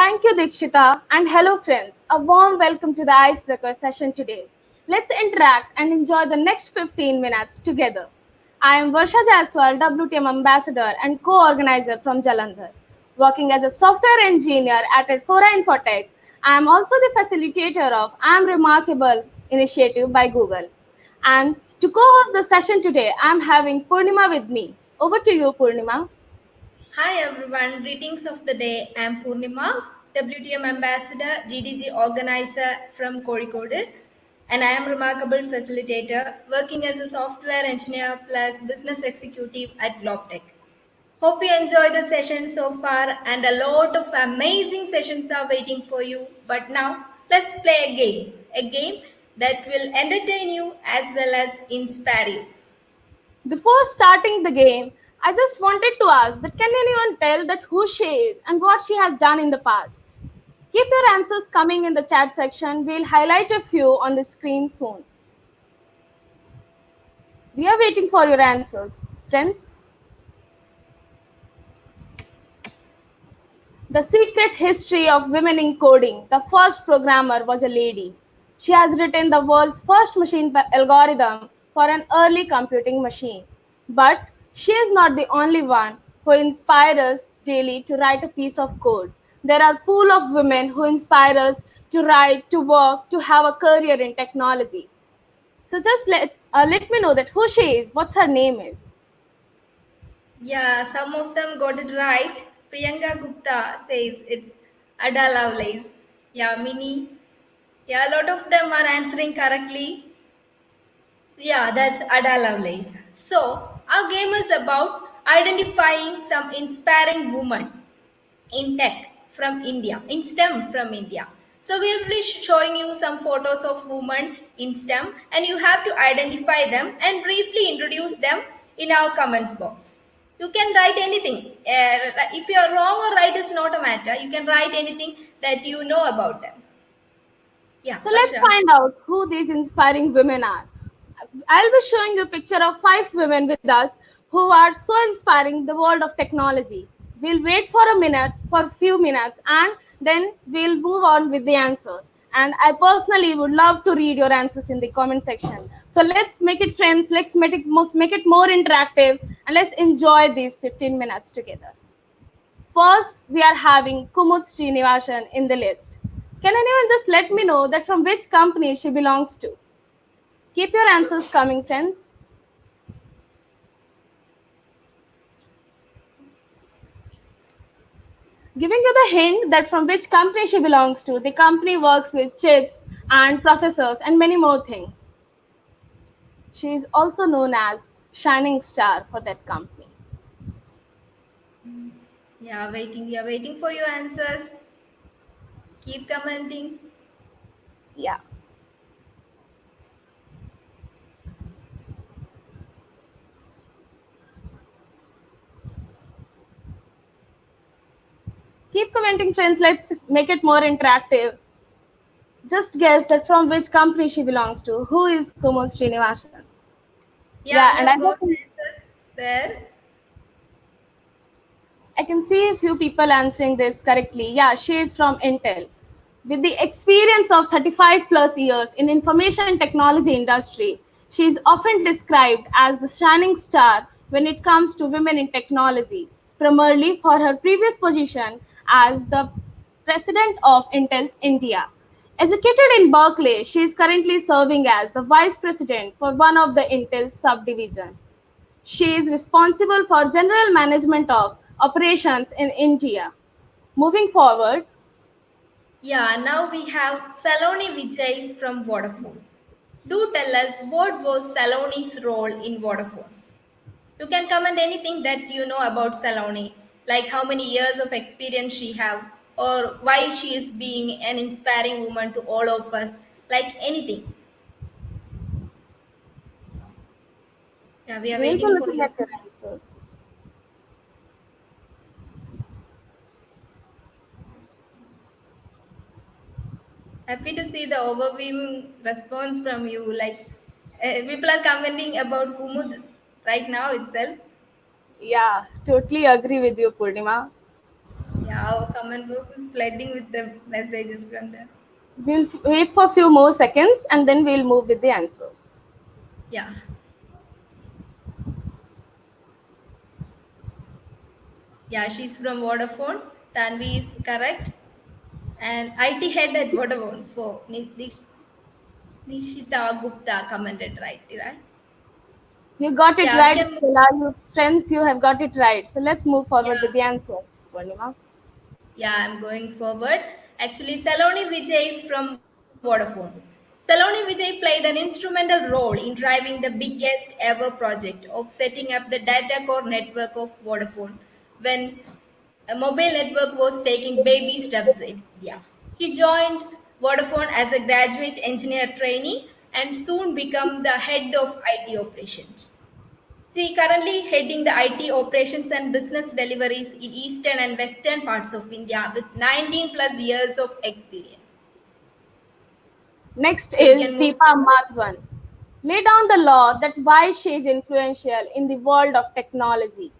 Thank you, Dikshita, and hello, friends. A warm welcome to the Icebreaker session today. Let's interact and enjoy the next 15 minutes together. I am Varsha Jaiswal, WTM Ambassador and co-organizer from Jalandhar. Working as a software engineer at Fora Infotech, I am also the facilitator of I Am Remarkable initiative by Google. And to co-host the session today, I am having Purnima with me. Over to you, Purnima. Hi everyone, greetings of the day. I'm Purnima, WTM Ambassador, GDG Organizer from Kozhikode, and I am Remarkable Facilitator, working as a software engineer plus business executive at Globtech. Hope you enjoy the session so far, and a lot of amazing sessions are waiting for you. But now, let's play a game that will entertain you as well as inspire you. Before starting the game, I just wanted to ask that can anyone tell that who she is and what she has done in the past? Keep your answers coming in the chat section. We'll highlight a few on the screen soon. We are waiting for your answers, friends. The Secret History of Women in Coding. The first programmer was a lady. She has written the world's first machine algorithm for an early computing machine. But she is not the only one who inspires us daily to write a piece of code. There are a pool of women who inspire us to write, to work, to have a career in technology. So just let me know that who she is, what's her name is. Yeah, some of them got it right. Priyanka Gupta says it's Ada Lovelace. Yeah, Mini. Yeah, a lot of them are answering correctly. Yeah, that's Ada Lovelace. So, our game is about identifying some inspiring women in tech from India, in STEM from India. So we'll be showing you some photos of women in STEM and you have to identify them and briefly introduce them in our comment box. You can write anything. If you're wrong or right is not a matter. You can write anything that you know about them. Yeah, So let's Varsha. find out who these inspiring women are. I'll be showing you a picture of 5 women with us who are so inspiring the world of technology. We'll wait for a few minutes, and then we'll move on with the answers. And I personally would love to read your answers in the comment section. So let's make it friends, let's make it more interactive, and let's enjoy these 15 minutes together. First, we are having Kumud Srinivasan in the list. Can anyone just let me know that from which company she belongs to? Keep your answers coming, friends. Giving you the hint that from which company she belongs to, the company works with chips and processors and many more things. She is also known as Shining Star for that company. Yeah, waiting. We are waiting for your answers. Keep commenting. Yeah. Keep commenting, friends. Let's make it more interactive. Just guess that from which company she belongs to. Who is Kumud Srinivasan? Yeah, Yeah, we and I have got hope answers there. I can see a few people answering this correctly. Yeah, she is from Intel. With the experience of 35 plus years in information technology industry, she is often described as the shining star when it comes to women in technology, primarily for her previous position as the president of Intel's India. Educated in Berkeley, she is currently serving as the vice president for one of the Intel subdivision. She is responsible for general management of operations in India. Moving forward, Yeah, now we have Saloni Vijay from Vodafone. Do tell us what was Saloni's role in Vodafone. You can comment anything that you know about Saloni, like how many years of experience she have, or why she is being an inspiring woman to all of us, like anything. Yeah, we are we'll be waiting for looking you. at your answers. Happy to see the overwhelming response from you. Like people are commenting about Kumud right now itself. Yeah, totally agree with you, Purnima. Our comment box is flooding with the messages from them. We'll wait for a few more seconds and then we'll move with the answer. Yeah. Yeah, she's from Vodafone. Tanvi is correct. And IT head at Vodafone for Nishita Gupta commented right? You got it Yeah, we right, can. Stella. You friends, you have got it right. So let's move forward with Yeah, the answer, Purnima. yeah, I'm going forward. Actually, Saloni Vijay from Vodafone. Saloni Vijay played an instrumental role in driving the biggest ever project of setting up the data core network of Vodafone when a mobile network was taking baby steps in India. He joined Vodafone as a graduate engineer trainee and soon became the head of IT operations. She currently heading the IT operations and business deliveries in eastern and western parts of India with 19 plus years of experience. Next So we is can move. Deepa Madhavan. Lay down the law that why she is influential in the world of technology.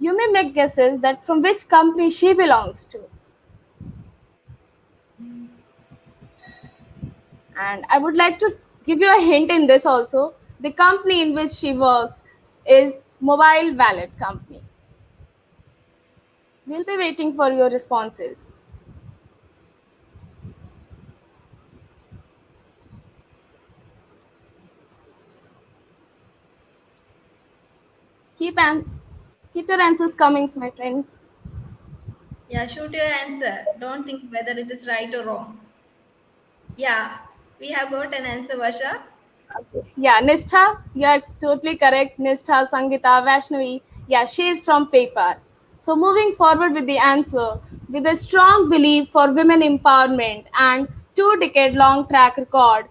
You may make guesses that from which company she belongs to. And I would like to give you a hint in this also. The company in which she works is Mobile Wallet Company. We'll be waiting for your responses. Keep an keep your answers coming, my friends. Yeah, shoot your answer. Don't think whether it is right or wrong. Yeah, we have got an answer, Vasha. Okay. Yeah, Nishtha, you're totally correct. Nishtha, Sangita, Vaishnavi. Yeah, she is from paper. So moving forward with the answer, with a strong belief for women empowerment and 2 decade long track record,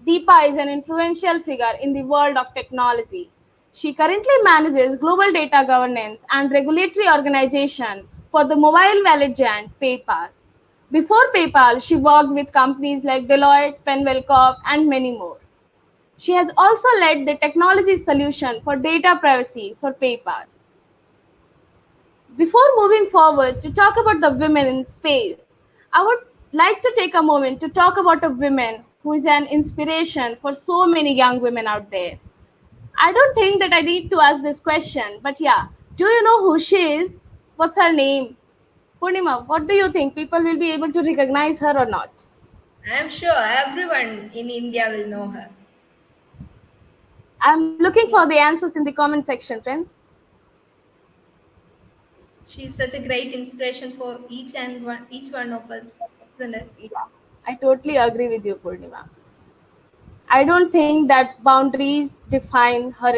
Deepa is an influential figure in the world of technology. She currently manages global data governance and regulatory organization for the mobile wallet giant PayPal. Before PayPal, she worked with companies like Deloitte, Penwell Corp, and many more. She has also led the technology solution for data privacy for PayPal. Before moving forward to talk about the women in space, I would like to take a moment to talk about a woman who is an inspiration for so many young women out there. I don't think that I need to ask this question, but yeah, do you know who she is? What's her name? Purnima, what do you think? People will be able to recognize her or not? I am sure everyone in India will know her. I'm looking for She, the answers in the comment section, friends. she's such a great inspiration for each one of us, isn't it? Yeah, I totally agree with you, Purnima. I don't think that boundaries define her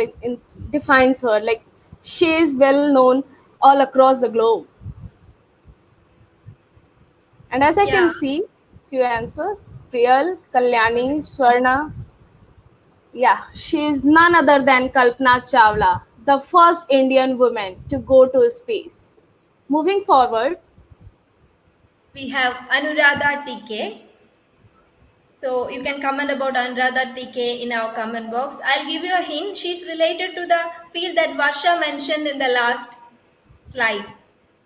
defines her. Like she is well known all across the globe. And as I Yeah, can see, few answers: Priyal, Kalyani, Swarna. Yeah, she is none other than Kalpana Chawla, the first Indian woman to go to space. Moving forward, we have Anuradha TK. So you can comment about Anuradha TK in our comment box. I'll give you a hint. She's related to the field that Varsha mentioned in the last slide.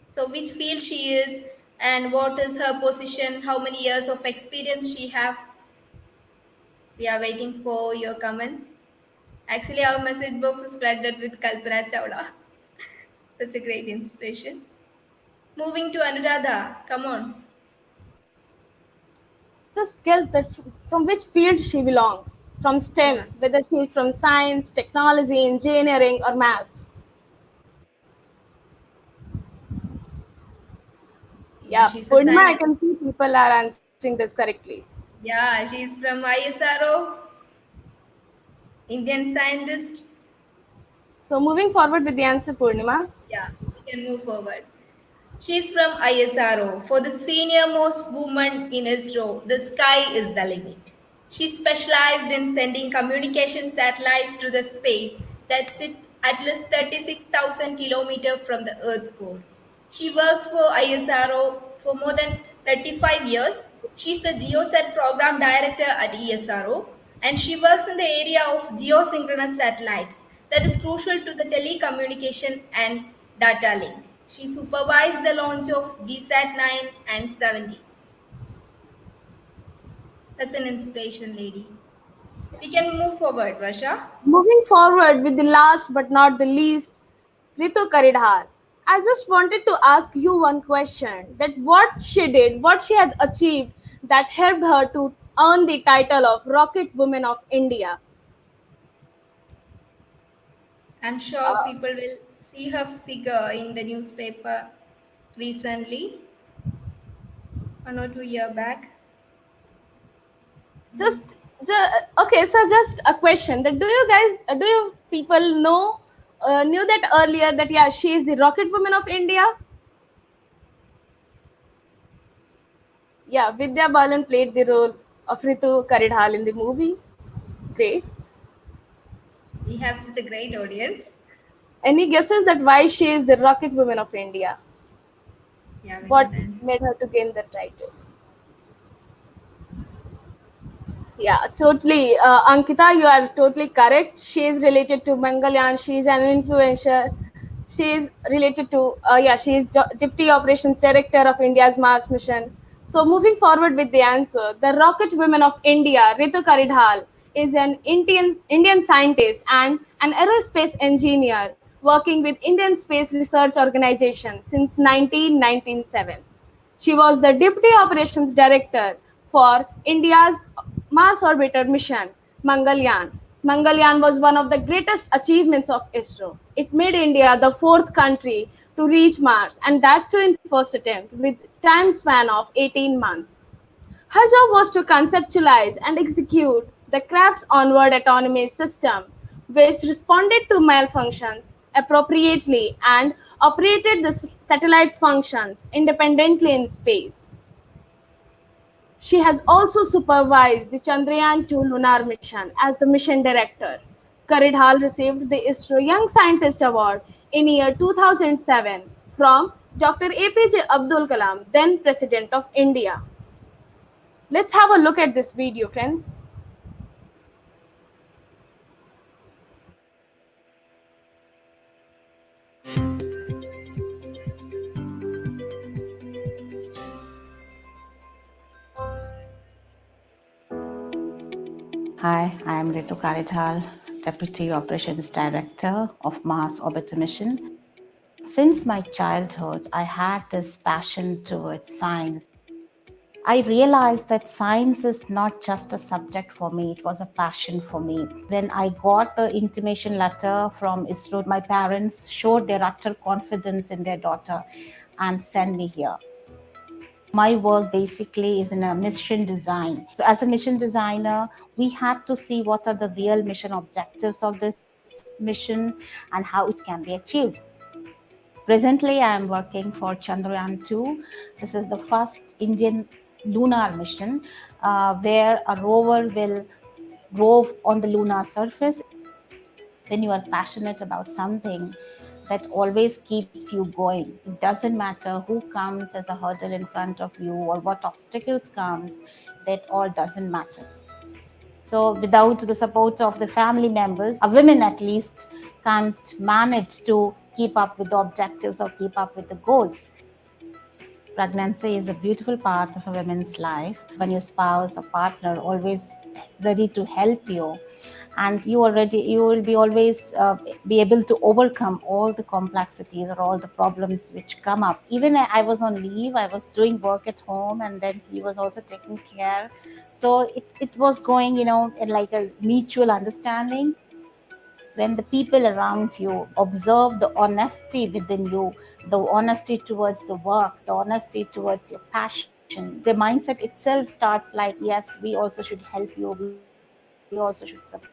So which field she is and what is her position, how many years of experience she have. We are waiting for your comments. Actually, our message box is flooded with Kalpana Chawla. Such a great inspiration. Moving to Anuradha. Come on. just guess that from which field she belongs. From Yeah. STEM, whether she is from science, technology, engineering, or maths. Yeah, Yeah, she's a Purnima, I scientist. can see people are answering this correctly. Yeah, she's from ISRO, Indian scientist. So moving forward with the answer, Purnima. Yeah, we can move forward. She's from ISRO. For the senior most woman in ISRO, the sky is the limit. She specialized in sending communication satellites to the space that sit at least 36,000 kilometers from the Earth core. She works for ISRO for more than 35 years. She's the GeoSat program director at ESRO and she works in the area of geosynchronous satellites that is crucial to the telecommunication and data link. She supervised the launch of GSAT 9 and 70. That's an inspiration, lady. We can move forward, Varsha. Moving forward with the last but not the least, Ritu Karidhar. I just wanted to ask you one question that what she did, what she has achieved that helped her to earn the title of Rocket Woman of India. I'm sure people will see her figure in the newspaper recently, 1 or 2 years back. Just, okay, so just a question that do you people knew that earlier that yeah, she is the Rocket Woman of India? Yeah, Vidya Balan played the role of Ritu Karidhal in the movie. Great. We have such a great audience. Any guesses that why she is the Rocket Woman of India? Yeah, we What can answer. made her to gain the title? Yeah, totally. Ankita, you are totally correct. She is related to Mangalyaan. She is an influencer. She is related to, yeah, she is Deputy Operations Director of India's Mars mission. So, moving forward with the answer, the Rocket Women of India, Ritu Karidhal, is an Indian scientist and an aerospace engineer working with Indian Space Research Organization since 1997. She was the Deputy Operations Director for India's Mars Orbiter mission, Mangalyaan. Mangalyaan was one of the greatest achievements of ISRO. It made India the fourth country to reach Mars, and that too in first attempt, with time span of 18 months. Her job was to conceptualize and execute the craft's onward autonomy system, which responded to malfunctions appropriately and operated the satellite's functions independently in space. She has also supervised the Chandrayaan-2 lunar mission as the mission director. Karidhal received the ISRO Young Scientist Award in year 2007 from Dr. APJ Abdul Kalam, then President of India. Let's have a look at this video, friends. Hi, I am Ritu Karidhal, Deputy Operations Director of Mars Orbiter Mission. Since my childhood, I had this passion towards science. I realized that science is not just a subject for me, it was a passion for me. When I got the intimation letter from ISRO, my parents showed their utter confidence in their daughter and sent me here. My work basically is in a mission design. So as a mission designer, we had to see what are the real mission objectives of this mission and how it can be achieved. Presently, I am working for Chandrayaan 2. This is the first Indian lunar mission where a rover will rove on the lunar surface. When you are passionate about something, that always keeps you going. It doesn't matter who comes as a hurdle in front of you or what obstacles comes, that all doesn't matter. So without the support of the family members, a woman at least can't manage to keep up with the objectives or keep up with the goals. Pregnancy is a beautiful part of a woman's life when your spouse or partner always ready to help you, and you will be always be able to overcome all the complexities or all the problems which come up. Even I was on leave, I was doing work at home, and then he was also taking care, so it was going in like a mutual understanding. When the people around you observe the honesty within you, the honesty towards the work, the honesty towards your passion, the mindset itself starts like, yes, we also should help you, we also should support.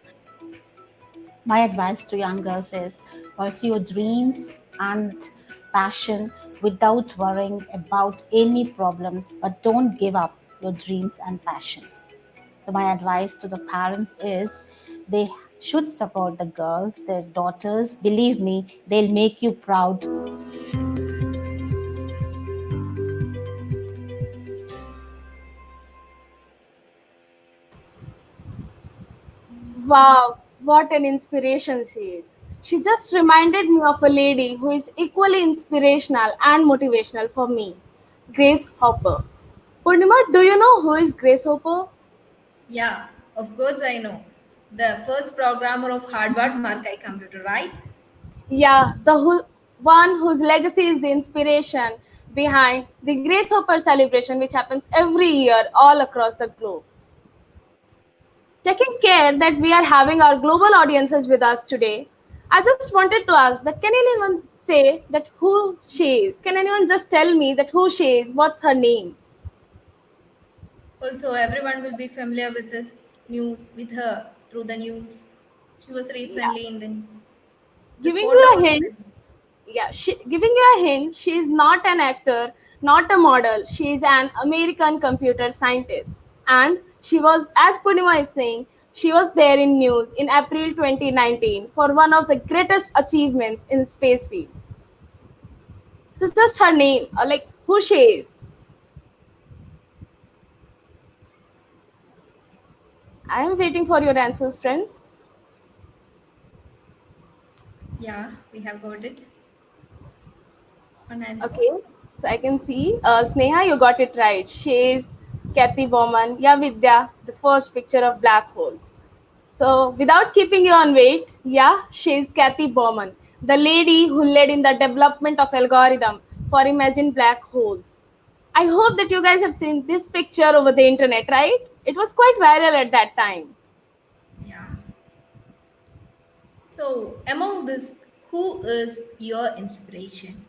My advice to young girls is pursue your dreams and passion without worrying about any problems, but don't give up your dreams and passion. So my advice to the parents is they should support the girls, their daughters. Believe me, they'll make you proud. Wow, what an inspiration she is. She just reminded me of a lady who is equally inspirational and motivational for me, Grace Hopper. Purnima, do you know who is Grace Hopper? Yeah, of course I know. The first programmer of Harvard Markai computer, right? Yeah, one whose legacy is the inspiration behind the Grace Hopper celebration, which happens every year all across the globe. Taking care that we are having our global audiences with us today, I just wanted to ask that can anyone say that who she is? Can anyone just tell me that who she is? What's her name? Also, everyone will be familiar with this news, with her through the news. She was Yeah, recently in the news. This giving photo you a was hint. Yeah, giving you a hint. She is not an actor, not a model. She is an American computer scientist, and she was, as Purnima is saying, she was there in news in April 2019 for one of the greatest achievements in space field. So just her name, like who she is. I am waiting for your answers, friends. yeah, we have got it. One answer. Okay, so I can see Sneha, you got it right. She is Kathy Bowman. Yeah, Vidya, the first picture of black hole. So, without keeping you on wait, yeah, she is Kathy Bowman, the lady who led in the development of algorithm for imagined black holes. I hope that you guys have seen this picture over the internet, right? It was quite viral at that time. Yeah. So, among this, who is your inspiration?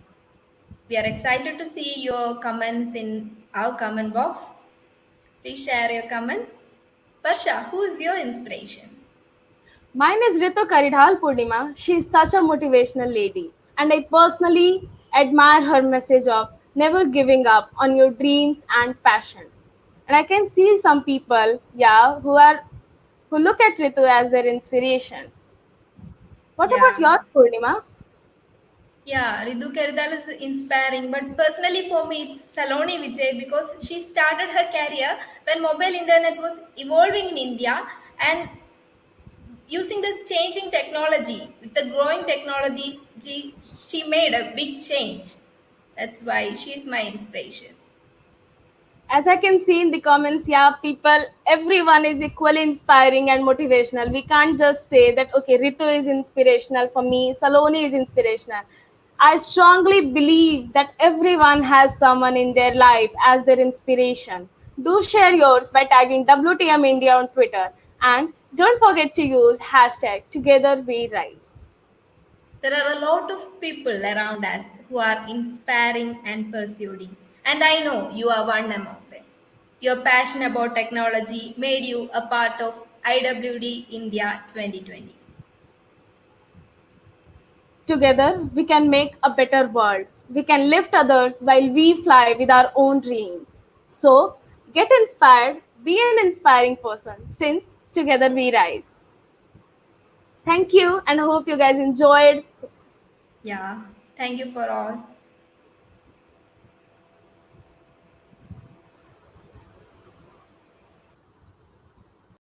We are excited to see your comments in our comment box. Please share your comments. Varsha, who is your inspiration? Mine is Ritu Karidhal Purnima. She is such a motivational lady, and I personally admire her message of never giving up on your dreams and passion. And I can see some people, yeah, who look at Ritu as their inspiration. What about Yeah, your Purnima? yeah, Ridu Kerdal is inspiring, but personally for me, it's Saloni Vijay because she started her career when mobile internet was evolving in India and using this changing technology, with the growing technology, she made a big change. That's why she's my inspiration. As I can see in the comments, yeah, people, everyone is equally inspiring and motivational. We can't just say that, okay, Ritu is inspirational for me, Saloni is inspirational. I strongly believe that everyone has someone in their life as their inspiration. Do share yours by tagging WTM India on Twitter and don't forget to use hashtag Together We Rise. There are a lot of people around us who are inspiring and pursuing, and I know you are one among them. Your passion about technology made you a part of IWD India 2020. Together, we can make a better world. We can lift others while we fly with our own dreams. So, get inspired, be an inspiring person, since together we rise. Thank you, and hope you guys enjoyed. Yeah, thank you for all.